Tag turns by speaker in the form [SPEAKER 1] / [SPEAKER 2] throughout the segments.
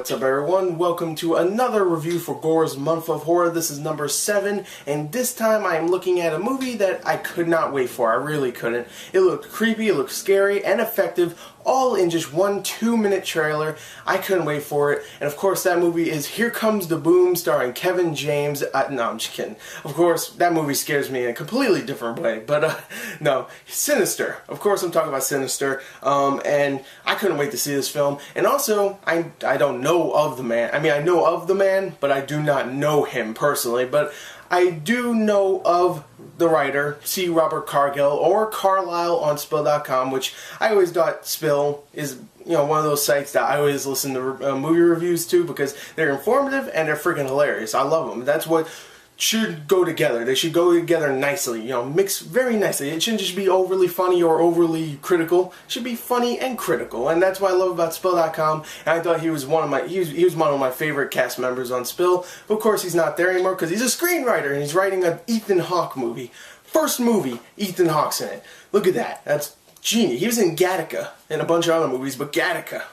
[SPEAKER 1] What's up everyone? Welcome to another review for Gors Month of Horror. This is number 7, and this time I am looking at a movie that I could not wait for. I really couldn't. It looked creepy, it looked scary, and effective, all in just one 2-minute trailer. I couldn't wait for it. And of course that movie is Here Comes the Boom, starring Kevin James. No, I'm just kidding. Of course, that movie scares me in a completely different way. But no, Sinister. Of course I'm talking about Sinister. And I couldn't wait to see this film. And also, I don't know of the man. I mean, I know of the man, but I do not know him personally. But I do know of the writer, C. Robert Cargill, or Carlisle on Spill.com, which I always thought Spill is, one of those sites that I always listen to movie reviews to because they're informative and they're freaking hilarious. I love them. That's what should go together. They should go together nicely, mix very nicely. It shouldn't just be overly funny or overly critical. It should be funny and critical, and that's what I love about Spill.com. And I thought he was one of my favorite cast members on Spill. But of course, he's not there anymore because he's a screenwriter and he's writing an Ethan Hawke movie. First movie, Ethan Hawke's in it. Look at that. That's genius. He was in Gattaca and a bunch of other movies, but Gattaca.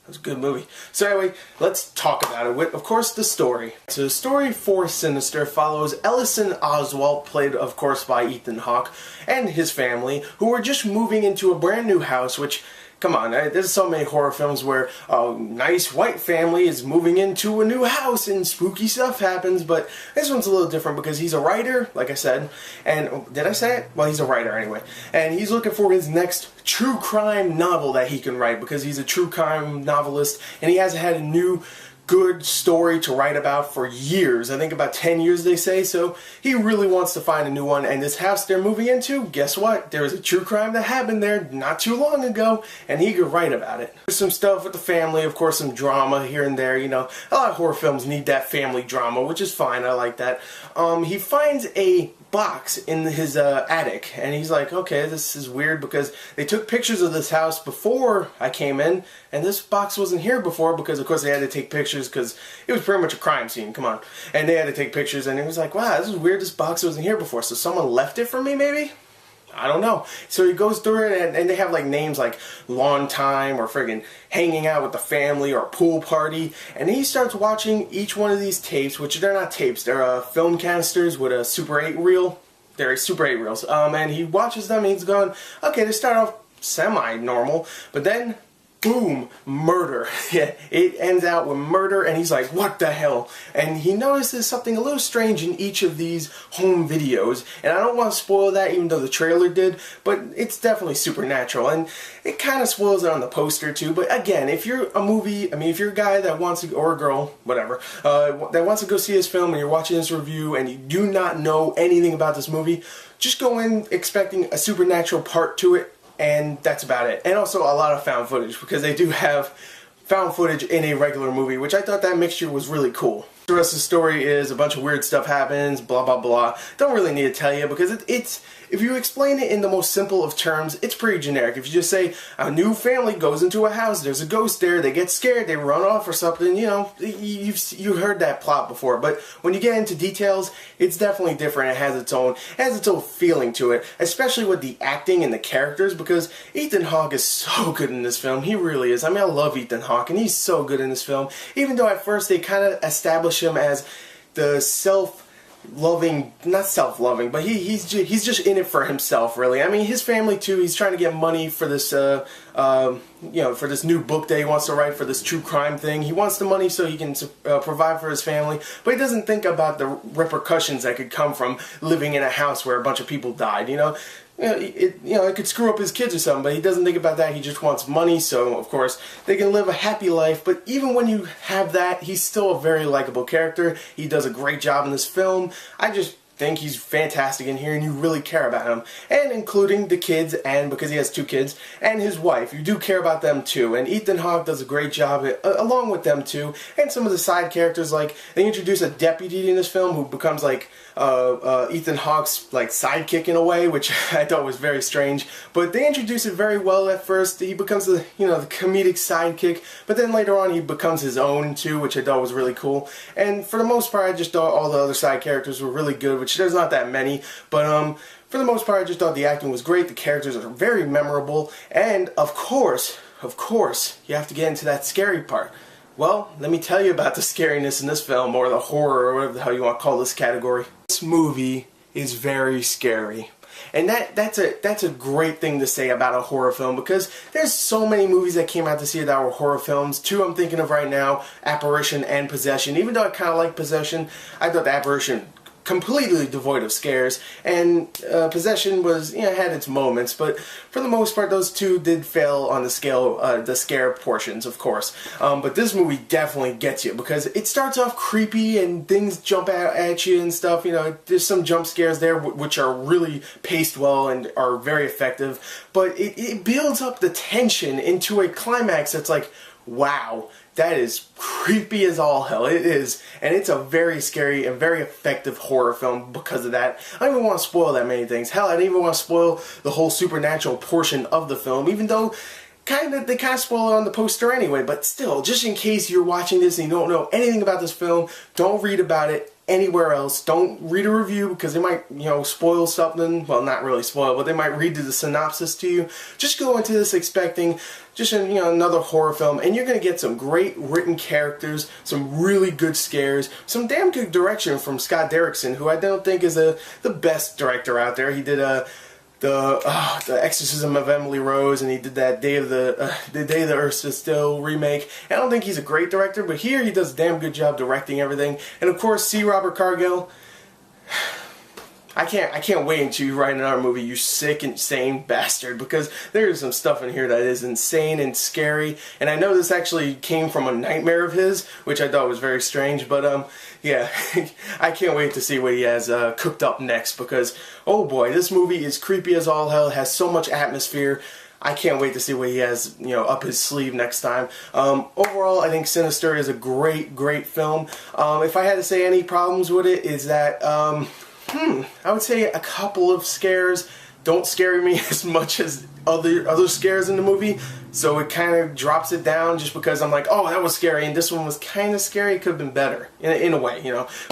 [SPEAKER 1] That's a good movie. So anyway, let's talk about it with, of course, the story. So the story for Sinister follows Ellison Oswalt, played, of course, by Ethan Hawke, and his family, who are just moving into a brand new house, which, come on, there's so many horror films where a nice white family is moving into a new house and spooky stuff happens, but this one's a little different because he's a writer, like I said, and, did I say it? Well, he's a writer anyway, and he's looking for his next true crime novel that he can write because he's a true crime novelist and he hasn't had a new good story to write about for years. I think about 10 years they say, so he really wants to find a new one. And this house they're moving into, guess what? There was a true crime that happened there not too long ago and he could write about it. There's some stuff with the family, of course, some drama here and there, a lot of horror films need that family drama, which is fine, I like that. He finds a box in his attic and he's like, okay, this is weird because they took pictures of this house before I came in and this box wasn't here before because of course they had to take pictures because it was pretty much a crime scene, come on, and they had to take pictures and he was like, wow, this is weird, this box wasn't here before, so someone left it for me maybe? I don't know. So he goes through it and they have like names like Lawn Time or friggin' Hanging Out with the Family or Pool Party, and he starts watching each one of these tapes, which they're not tapes, they're film canisters with a Super 8 reel. They're Super 8 reels. And he watches them and he's going, okay, they start off semi-normal, but then boom, murder. Yeah, it ends out with murder and he's like, what the hell? And he notices something a little strange in each of these home videos. And I don't want to spoil that even though the trailer did, but it's definitely supernatural. And it kind of spoils it on the poster too. But again, if you're if you're a guy that wants to, or a girl, whatever, that wants to go see this film and you're watching this review and you do not know anything about this movie, just go in expecting a supernatural part to it. And that's about it. And also a lot of found footage, because they do have found footage in a regular movie, which I thought that mixture was really cool. The rest of the story is a bunch of weird stuff happens, blah blah blah. Don't really need to tell you because it's if you explain it in the most simple of terms, it's pretty generic. If you just say a new family goes into a house, there's a ghost there, they get scared, they run off or something, you've heard that plot before. But when you get into details, it's definitely different. It has its own feeling to it, especially with the acting and the characters, because Ethan Hawke is so good in this film. He really is. I mean, I love Ethan Hawke and he's so good in this film. Even though at first they kind of establish him as the self-loving, not self-loving, but he's just in it for himself, really. I mean, his family too. He's trying to get money for this, for this new book that he wants to write for this true crime thing. He wants the money so he can provide for his family, but he doesn't think about the repercussions that could come from living in a house where a bunch of people died. It could screw up his kids or something, but he doesn't think about that. He just wants money, so of course they can live a happy life. But even when you have that, he's still a very likable character. He does a great job in this film. I just think he's fantastic in here and you really care about him, and including the kids, and because he has 2 kids, and his wife, you do care about them too, and Ethan Hawke does a great job along with them too. And some of the side characters, like they introduce a deputy in this film who becomes like Ethan Hawke's like sidekick in a way, which I thought was very strange, but they introduce it very well at first. He becomes the the comedic sidekick, but then later on he becomes his own too, which I thought was really cool. And for the most part I just thought all the other side characters were really good, which there's not that many, but for the most part I just thought the acting was great, the characters are very memorable, and of course you have to get into that scary part. Well, let me tell you about the scariness in this film, or the horror, or whatever the hell you want to call this category. This movie is very scary. And that's a great thing to say about a horror film, because there's so many movies that came out this year that were horror films. Two I'm thinking of right now, Apparition and Possession. Even though I kind of like Possession, I thought the Apparition completely devoid of scares, and Possession was, had its moments, but for the most part those two did fail on the scale, the scare portions, of course. But this movie definitely gets you, because it starts off creepy and things jump out at you and stuff. There's some jump scares there which are really paced well and are very effective, but it builds up the tension into a climax that's like, wow, that is creepy as all hell. It is. And it's a very scary and very effective horror film because of that. I don't even want to spoil that many things. Hell, I don't even want to spoil the whole supernatural portion of the film, even though they kind of spoil it on the poster anyway. But still, just in case you're watching this and you don't know anything about this film, don't read about it anywhere else. Don't read a review, because they might, spoil something. Well, not really spoil, but they might read the synopsis to you. Just go into this expecting just another horror film, and you're going to get some great written characters, some really good scares, some damn good direction from Scott Derrickson, who I don't think is the best director out there. He did the Exorcism of Emily Rose, and he did that Day of the Earth Stood Still remake. And I don't think he's a great director, but here he does a damn good job directing everything. And of course, C. Robert Cargill. I can't wait until you write another movie, you sick, insane bastard, because there is some stuff in here that is insane and scary. And I know this actually came from a nightmare of his, which I thought was very strange, but yeah, I can't wait to see what he has cooked up next, because oh boy, this movie is creepy as all hell, has so much atmosphere. I can't wait to see what he has, up his sleeve next time. Overall, I think Sinister is a great, great film. If I had to say any problems with it, is that I would say a couple of scares don't scare me as much as other scares in the movie, so it kind of drops it down, just because I'm like, oh, that was scary, and this one was kind of scary. It could have been better, in a way,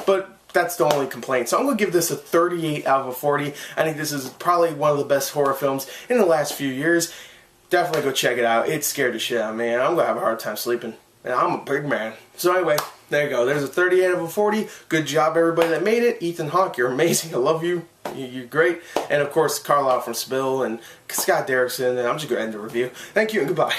[SPEAKER 1] but that's the only complaint. So I'm going to give this a 38 out of a 40. I think this is probably one of the best horror films in the last few years. Definitely go check it out. It scared the shit out of me, and I'm going to have a hard time sleeping. And I'm a big man. So anyway, there you go. There's a 38 out of a 40. Good job, everybody that made it. Ethan Hawke, you're amazing. I love you. You're great. And of course, Carlisle from Spill and Scott Derrickson. And I'm just going to end the review. Thank you and goodbye.